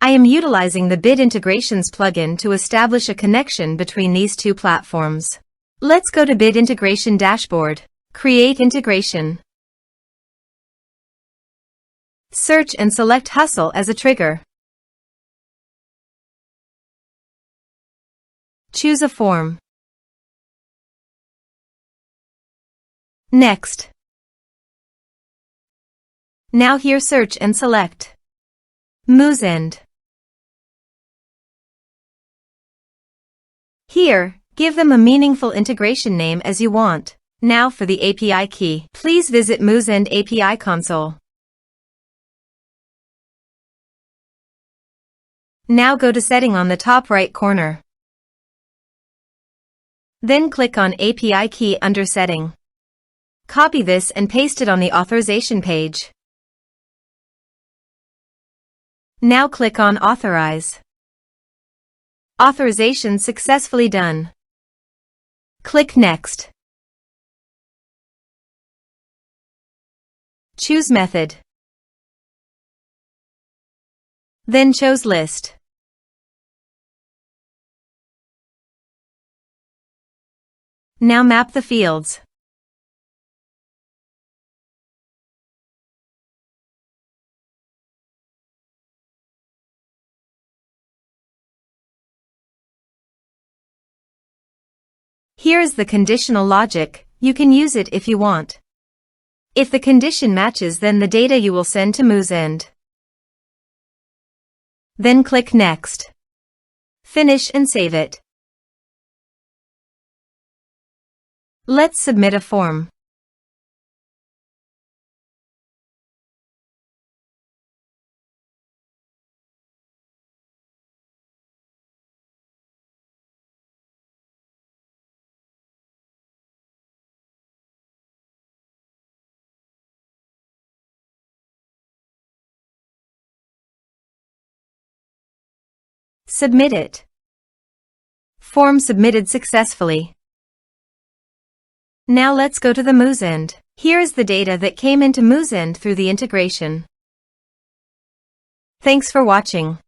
I am utilizing the Bit Integrations plugin to establish a connection between these two platforms. Let's go to Bit Integration Dashboard. Create integration. Search and select Hustle as a trigger. Choose a form. Next. Now here search and select Moosend. Here, give them a meaningful integration name as you want. Now for the API key. Please visit Moosend API console. Now go to Setting on the top right corner. Then click on API key under Setting. Copy this and paste it on the authorization page. Now click on Authorize. Authorization successfully done. Click Next. Choose Method. Then choose List. Now map the fields. Here is the conditional logic. You can use it if you want. If the condition matches, then the data you will send to Moosend. Then click Next. Finish and save it. Let's submit a form. Submit it. Form submitted successfully. Now let's go to the Moosend. Here is the data that came into Moosend through the integration. Thanks for watching.